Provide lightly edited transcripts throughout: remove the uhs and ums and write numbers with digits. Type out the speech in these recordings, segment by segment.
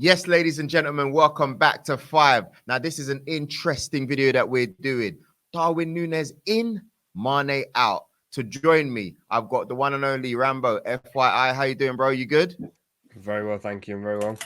Yes, ladies and gentlemen, welcome back to 5. Now, this is an interesting video that we're doing. Darwin Núñez in, Mane out. To join me, I've got the one and only Rambo. FYI, how you doing, bro? You good? Very well, thank you. I'm very well.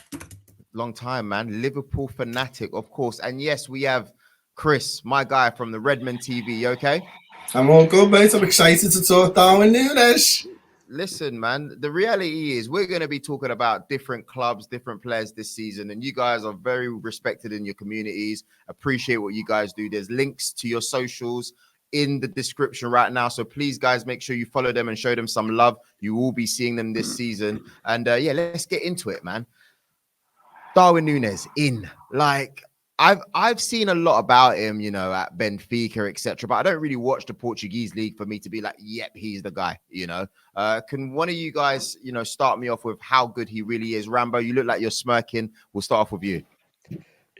Long time, man. Liverpool fanatic, of course. And yes, we have Chris, my guy from the Redmen TV. You okay? I'm all good, mate. I'm excited to talk Darwin Núñez. Listen, man, the reality is we're going to be talking about different clubs, different players this season, and you guys are very respected in your communities. Appreciate what you guys do. There's links to your socials in the description right now, so please, guys, make sure you follow them and show them some love. You will be seeing them this season, and yeah, let's get into it, man. Darwin Núñez in, like, I've seen a lot about him, you know, at Benfica, etc. But I don't really watch the Portuguese league for me to be like, yep, he's the guy, you know. Can one of you guys, you know, start me off with how good he really is? Rambo, you look like you're smirking. We'll start off with you.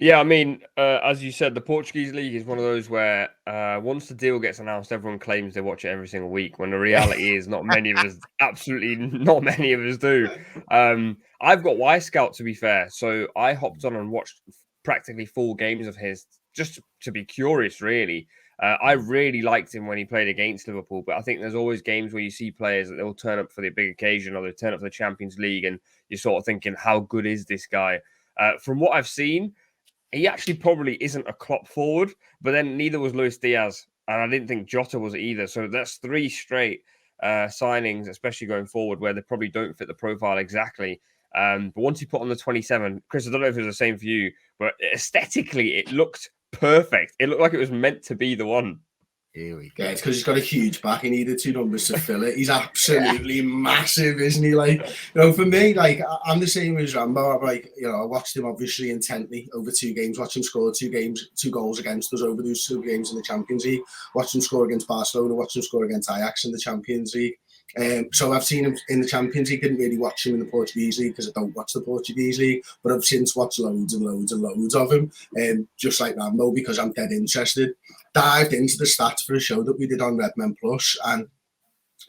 Yeah, I mean, as you said, the Portuguese league is one of those where once the deal gets announced, everyone claims they watch it every single week, when the reality is not many of us, absolutely not many of us do. I've got Y-Scout, to be fair, so I hopped on and watched practically full games of his just to be curious, really. I really liked him when he played against Liverpool, but I think there's always games where you see players that they'll turn up for the big occasion or they turn up for the Champions League and you're sort of thinking, how good is this guy? From what I've seen, he actually probably isn't a Klopp forward, but then neither was Luis Diaz, and I didn't think Jota was either. So that's 3 straight signings, especially going forward, where they probably don't fit the profile exactly. But once you put on the 27, Chris, I don't know if it was the same for you, but aesthetically, it looked perfect. It looked like it was meant to be the one. Here we go. Yeah, it's because he's got a huge back. He needed 2 numbers to fill it. He's absolutely massive, isn't he? Like, you know, for me, like, I'm the same as Rambo. I'm like, you know, I watched him obviously intently over 2 games. Watched him score 2 goals against us over those 2 games in the Champions League. Watched him score against Barcelona. Watched him score against Ajax in the Champions League. So I've seen him in the Champions League. Didn't really watch him in the Portuguese League because I don't watch the Portuguese League, but I've since watched loads and loads and loads of him, just like Rambo, because I'm dead interested. Dived into the stats for a show that we did on Redmen Plus and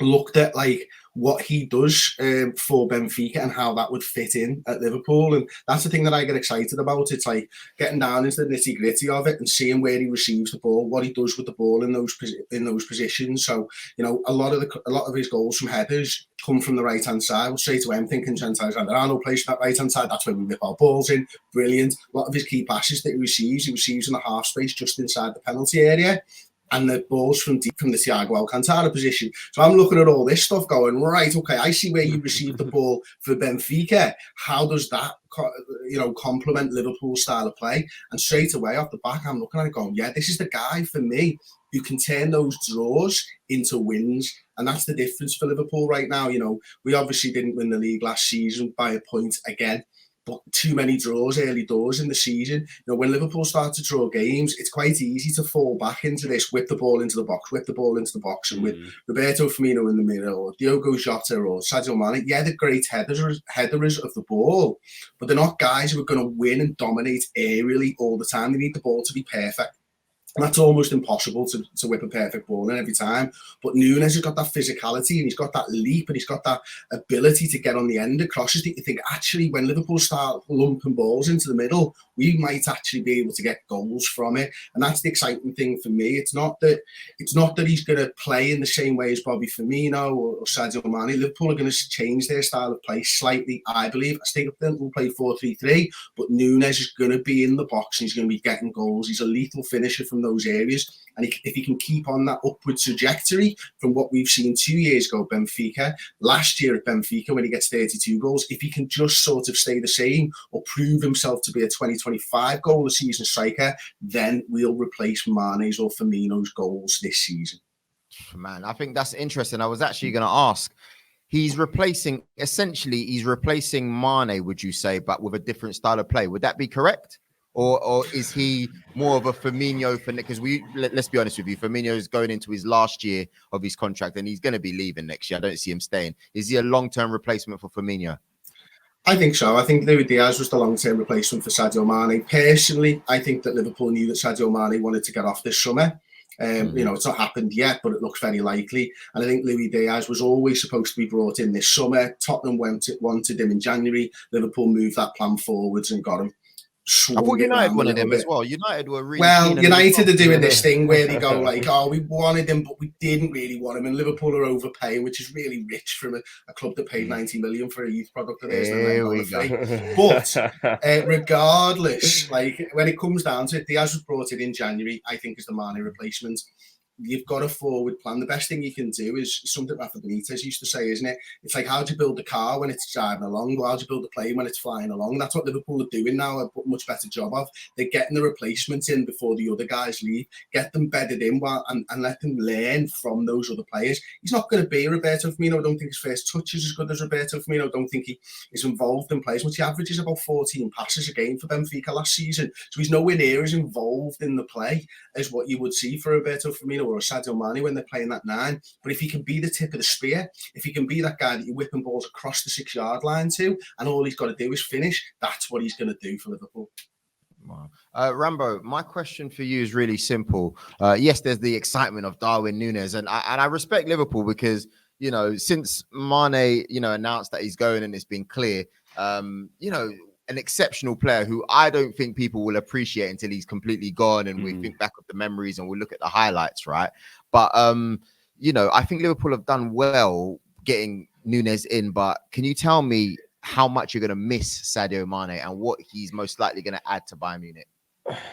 looked at like what he does for Benfica and how that would fit in at Liverpool. And that's the thing that I get excited about. It's like getting down into the nitty gritty of it and seeing where he receives the ball, what he does with the ball in those positions. So, you know, a lot of his goals from headers come from the right hand side. Well, straight away I'm thinking Trent Alexander-Arnold plays that right hand side. That's where we whip our balls in. Brilliant. A lot of his key passes that he receives in the half space just inside the penalty area. And the balls from deep from the Thiago Alcantara position. So I'm looking at all this stuff going, right, okay, I see where you received the ball for Benfica. How does that, you know, complement Liverpool's style of play? And straight away off the back, I'm looking at it going, yeah, this is the guy for me who can turn those draws into wins. And that's the difference for Liverpool right now. You know, we obviously didn't win the league last season by a point again. But too many draws early doors in the season. You know, when Liverpool start to draw games, it's quite easy to fall back into this, whip the ball into the box, and with Roberto Firmino in the middle, or Diogo Jota or Sadio Mané, yeah, they're great headers of the ball, but they're not guys who are going to win and dominate aerially all the time. They need the ball to be perfect. And that's almost impossible to whip a perfect ball in every time. But Nunez has got that physicality and he's got that leap and he's got that ability to get on the end of crosses that you think, actually, when Liverpool start lumping balls into the middle, we might actually be able to get goals from it. And that's the exciting thing for me. It's not that he's going to play in the same way as Bobby Firmino or Sadio Mané. Liverpool are going to change their style of play slightly, I believe. I think we'll play 4-3-3, but Nunez is going to be in the box and he's going to be getting goals. He's a lethal finisher from those areas, and if he can keep on that upward trajectory from what we've seen 2 years ago, last year at Benfica when he gets 32 goals, if he can just sort of stay the same or prove himself to be a 20-25 goal a season striker, then we'll replace Mane's or Firmino's goals this season. Man, I think that's interesting. I was actually going to ask, he's replacing Mane, would you say, but with a different style of play? Would that be correct? Or is he more of a Firmino? Because let's be honest with you, Firmino is going into his last year of his contract and he's going to be leaving next year. I don't see him staying. Is he a long-term replacement for Firmino? I think so. I think David Diaz was the long-term replacement for Sadio Mané. Personally, I think that Liverpool knew that Sadio Mané wanted to get off this summer. You know, it's not happened yet, but it looks very likely. And I think Luis Diaz was always supposed to be brought in this summer. Tottenham wanted him in January. Liverpool moved that plan forwards and got him. I thought United wanted him as well. United were really United are doing this thing where they go like, oh, we wanted him, but we didn't really want him. And Liverpool are overpaying, which is really rich from a club that paid 90 million for a youth product of theirs. But regardless, like when it comes down to it, Diaz was brought in January, I think, is the Mane replacement. You've got a forward plan. The best thing you can do is something Rafa Benitez used to say, isn't it? It's like, how do you build a car when it's driving along? Or how do you build a plane when it's flying along? That's what Liverpool are doing now, a much better job of. They're getting the replacements in before the other guys leave, get them bedded in and let them learn from those other players. He's not going to be Roberto Firmino. I don't think his first touch is as good as Roberto Firmino. I don't think he is involved in plays much. He averages about 14 passes a game for Benfica last season. So he's nowhere near as involved in the play as what you would see for Roberto Firmino or Sadio Mané when they're playing that 9. But if he can be the tip of the spear, if he can be that guy that you're whipping balls across the 6-yard line to, and all he's got to do is finish, that's what he's going to do for Liverpool. Wow. Rambo, my question for you is really simple. Yes, there's the excitement of Darwin Núñez, and I respect Liverpool because, you know, since Mane, you know, announced that he's going and it's been clear, you know, an exceptional player who I don't think people will appreciate until he's completely gone and we think back of the memories and we look at the highlights, right? But, you know, I think Liverpool have done well getting Nunez in, but can you tell me how much you're going to miss Sadio Mane and what he's most likely going to add to Bayern Munich?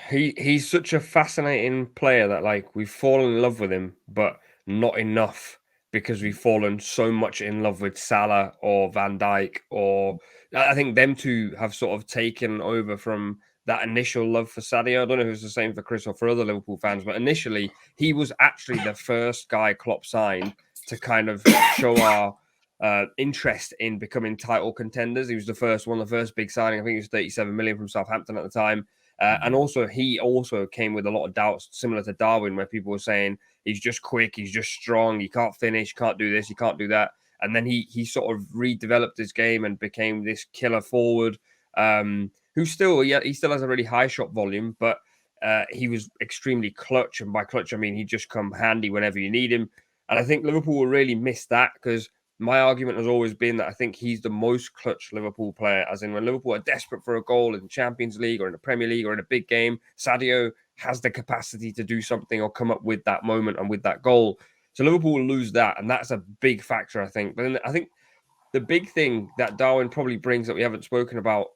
He's such a fascinating player that, like, we've fallen in love with him, but not enough because we've fallen so much in love with Salah or Van Dijk, or I think them two have sort of taken over from that initial love for Sadio. I don't know if it's the same for Chris or for other Liverpool fans, but initially he was actually the first guy Klopp signed to kind of show our interest in becoming title contenders. He was the first one, the first big signing. I think it was 37 million from Southampton at the time. And also, he also came with a lot of doubts, similar to Darwin, where people were saying he's just quick, he's just strong, he can't finish, can't do this, he can't do that. And then he sort of redeveloped his game and became this killer forward, who still, he still has a really high shot volume, but he was extremely clutch. And by clutch, I mean he'd just come handy whenever you need him. And I think Liverpool will really miss that, because my argument has always been that I think he's the most clutch Liverpool player, as in when Liverpool are desperate for a goal in the Champions League or in the Premier League or in a big game, Sadio has the capacity to do something or come up with that moment and with that goal. So Liverpool will lose that, and that's a big factor, I think. But then I think the big thing that Darwin probably brings that we haven't spoken about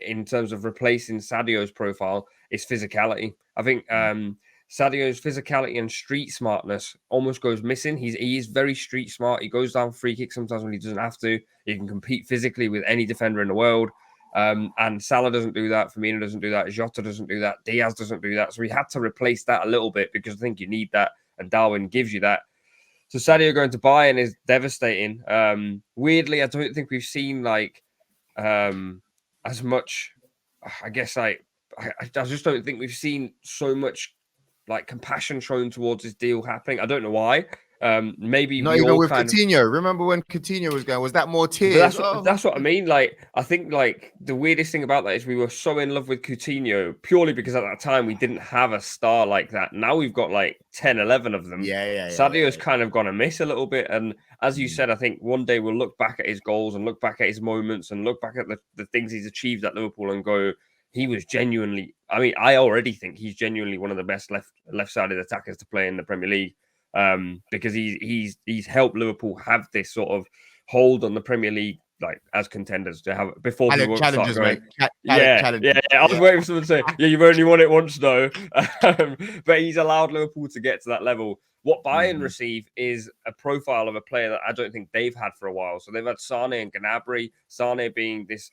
in terms of replacing Sadio's profile is physicality. I think Sadio's physicality and street smartness almost goes missing. He is very street smart. He goes down free kicks sometimes when he doesn't have to. He can compete physically with any defender in the world. And Salah doesn't do that. Firmino doesn't do that. Jota doesn't do that. Diaz doesn't do that. So we had to replace that a little bit because I think you need that. And Darwin gives you that. So Sadio going to Bayern is devastating. Weirdly, I don't think we've seen like as much, I guess, like, I just don't think we've seen so much like compassion shown towards his deal happening. I don't know why. Maybe not even with Coutinho. Remember when Coutinho was going? Was that more tears? That's what I mean. Like, I think like the weirdest thing about that is we were so in love with Coutinho purely because at that time we didn't have a star like that. Now we've got like 10, 11 of them. Sadio's kind of gone amiss a little bit. And as you said, I think one day we'll look back at his goals and look back at his moments and look back at the things he's achieved at Liverpool and go, he was genuinely, I mean, I already think he's genuinely one of the best left-sided attackers to play in the Premier League, because he's helped Liverpool have this sort of hold on the Premier League, like as contenders to have before people start going. Yeah. I was waiting for someone to say, yeah, you've only won it once though, but he's allowed Liverpool to get to that level. What Bayern receive is a profile of a player that I don't think they've had for a while. So they've had Sané and Gnabry. Sané being this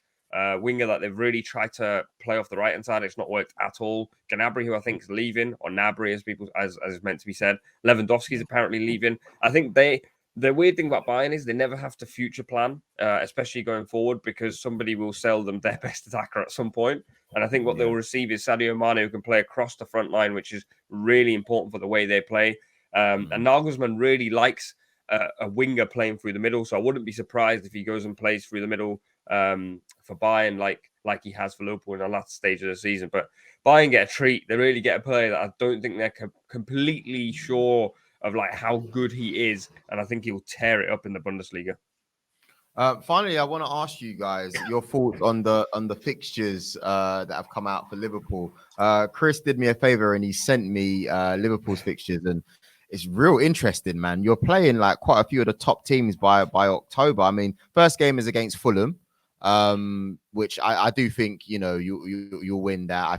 winger that they've really tried to play off the right hand side. It's not worked at all. Gnabry, who I think is leaving, or Gnabry as is meant to be said. Lewandowski's apparently leaving. I think the weird thing about Bayern is they never have to future plan, especially going forward, because somebody will sell them their best attacker at some point. And I think what they'll receive is Sadio Mané, who can play across the front line, which is really important for the way they play. And Nagelsmann really likes a winger playing through the middle, so I wouldn't be surprised if he goes and plays through the middle for Bayern, like like he has for Liverpool in the last stage of the season. But Bayern get a treat. They really get a player that I don't think they're completely sure of, like, how good he is. And I think he'll tear it up in the Bundesliga. Finally, I want to ask you guys your thoughts on the fixtures that have come out for Liverpool. Chris did me a favor and he sent me Liverpool's fixtures, and it's real interesting, man. You're playing like quite a few of the top teams by October. I mean, first game is against Fulham, which I do think, you know, you'll win that. I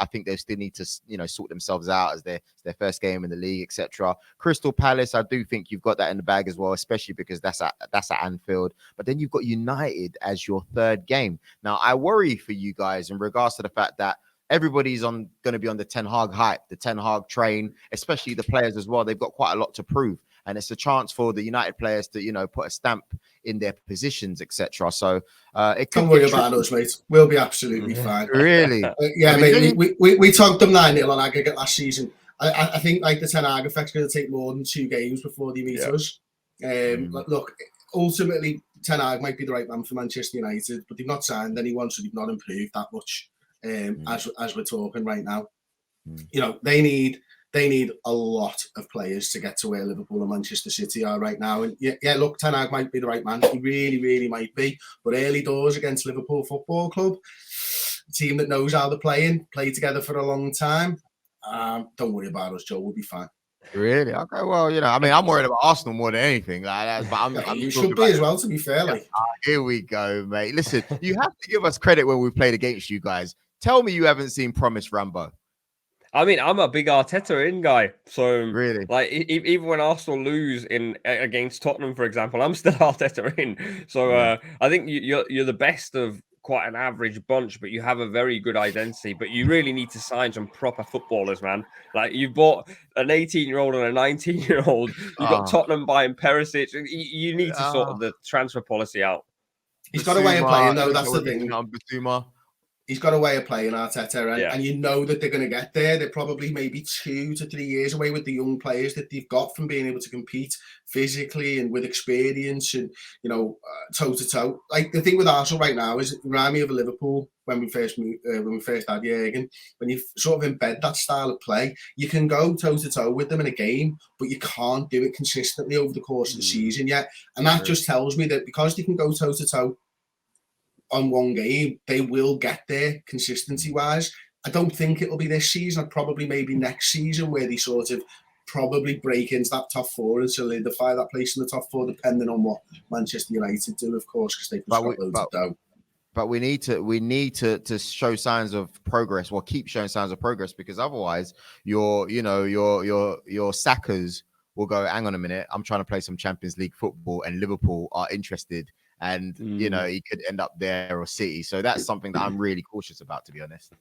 think they'll still need to, you know, sort themselves out as their first game in the league, etc. Crystal Palace, I do think you've got that in the bag as well, especially because that's at Anfield. But then you've got United as your third game. Now, I worry for you guys in regards to the fact that everybody's going to be on the Ten Hag hype, the Ten Hag train, especially the players as well. They've got quite a lot to prove, and it's a chance for the United players to, you know, put a stamp in their positions, etc. So it don't worry about us, mate. We'll be absolutely fine. Really? Yeah, mate. We togged them 9-0 on aggregate last season. I think like the Ten Hag effect's going to take more than 2 games before they meet us. Look, ultimately, Ten Hag might be the right man for Manchester United, but they've not signed anyone, so they've not improved that much. As we're talking right now, you know, they need a lot of players to get to where Liverpool and Manchester City are right now. And yeah, look, Ten Hag might be the right man. He really might be. But early doors against Liverpool Football Club, a team that knows how they're playing, played together for a long time. Don't worry about us, Joe. We'll be fine. Really? Okay. Well, you know, I mean, I'm worried about Arsenal more than anything like that. But you should be as well, to be fair. Like, here we go, mate. Listen, you have to give us credit when we played against you guys. Tell me you haven't seen Promise Rambo. I mean, I'm a big Arteta in guy. So really, like, even when Arsenal lose against Tottenham, for example, I'm still Arteta in. So I think you're the best of quite an average bunch, but you have a very good identity. But you really need to sign some proper footballers, man. Like, you've bought an 18-year-old and a 19-year-old. You've got Tottenham buying Perisic. You need to sort of the transfer policy out. He's got a way of playing, though. That's the thing. Basuma. He's got a way of playing, Arteta, and you know that they're going to get there. They're probably maybe 2 to 3 years away with the young players that they've got from being able to compete physically and with experience and, you know, toe to toe. Like, the thing with Arsenal right now is it reminds me of Liverpool when we first had Jurgen. When you sort of embed that style of play, you can go toe to toe with them in a game, but you can't do it consistently over the course of the season yet. And that just tells me that because they can go toe to toe on one game, they will get there consistency-wise. I don't think it'll be this season. Probably maybe next season, where they sort of probably break into that top 4 and solidify that place in the top 4, depending on what Manchester United do, of course, because they've got loads of dough. But we need to show signs of progress, or keep showing signs of progress, because otherwise your Sackers will go, hang on a minute, I'm trying to play some Champions League football, and Liverpool are interested. And, you know, he could end up there or City. So that's something that I'm really cautious about, to be honest.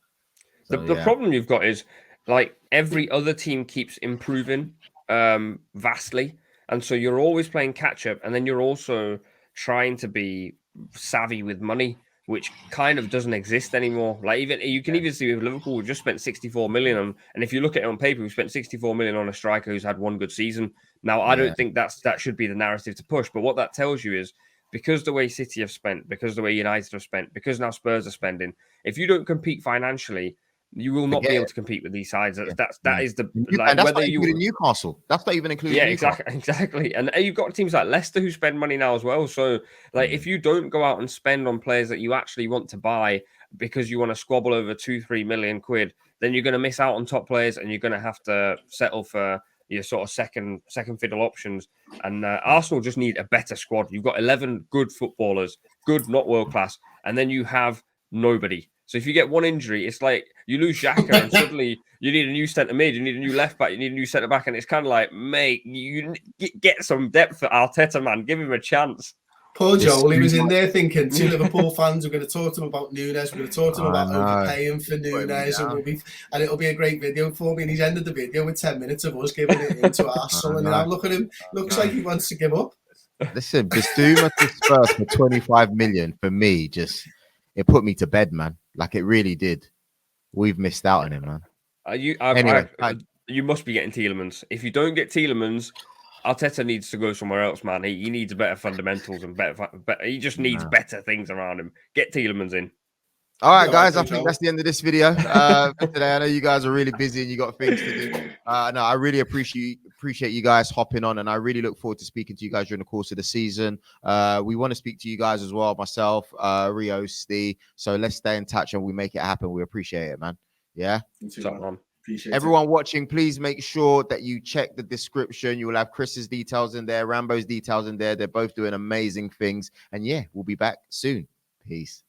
So, the problem you've got is, like, every other team keeps improving vastly. And so you're always playing catch up. And then you're also trying to be savvy with money, which kind of doesn't exist anymore. Like, even you can even see with Liverpool, we've just spent 64 million on, and if you look at it on paper, we've spent 64 million on a striker who's had one good season. Now, I don't think that should be the narrative to push. But what that tells you is, because the way City have spent, because the way United have spent, because now Spurs are spending, if you don't compete financially, you will not be able to compete with these sides. That is the, like, and that's whether not including Newcastle. That's not even including Newcastle. Exactly. And you've got teams like Leicester who spend money now as well. So, like, if you don't go out and spend on players that you actually want to buy because you want to squabble over 2-3 million quid, then you're going to miss out on top players, and you're going to have to settle for your sort of second fiddle options. And Arsenal just need a better squad. You've got 11 good footballers, good, not world class, and then you have nobody. So if you get one injury, it's like you lose Xhaka and suddenly you need a new centre mid, you need a new left back, you need a new centre back, and it's kind of like, mate, you get some depth for Arteta, man. Give him a chance. Poor Joel, he was in there thinking 2 Liverpool fans are going to talk to him about Nunez, we're going to talk to him about overpaying for Nunez, and it'll be a great video for me. And he's ended the video with 10 minutes of us giving it into Arsenal, and now look at him, looks like he wants to give up. Listen, Bissouma to Spurs for 25 million for me, it put me to bed, man. Like, it really did. We've missed out on him, man. You must be getting Tielemans. If you don't get Tielemans, Arteta needs to go somewhere else, man. He needs better fundamentals and better. He just needs better things around him. Get Tielemans in. All right, Yeah, guys, I thanks, think Al. that's the end of this video for today. I know you guys are really busy and you got things to do. No, I really appreciate you guys hopping on, and I really look forward to speaking to you guys during the course of the season. We want to speak to you guys as well, myself, Rio, Steve. So let's stay in touch and we make it happen. We appreciate it, man. Yeah. You too, Top man. man. Appreciate Everyone watching, please make sure that you check the description. You will have Chris's details in there, Rambo's details in there. They're both doing amazing things. And yeah, we'll be back soon. Peace.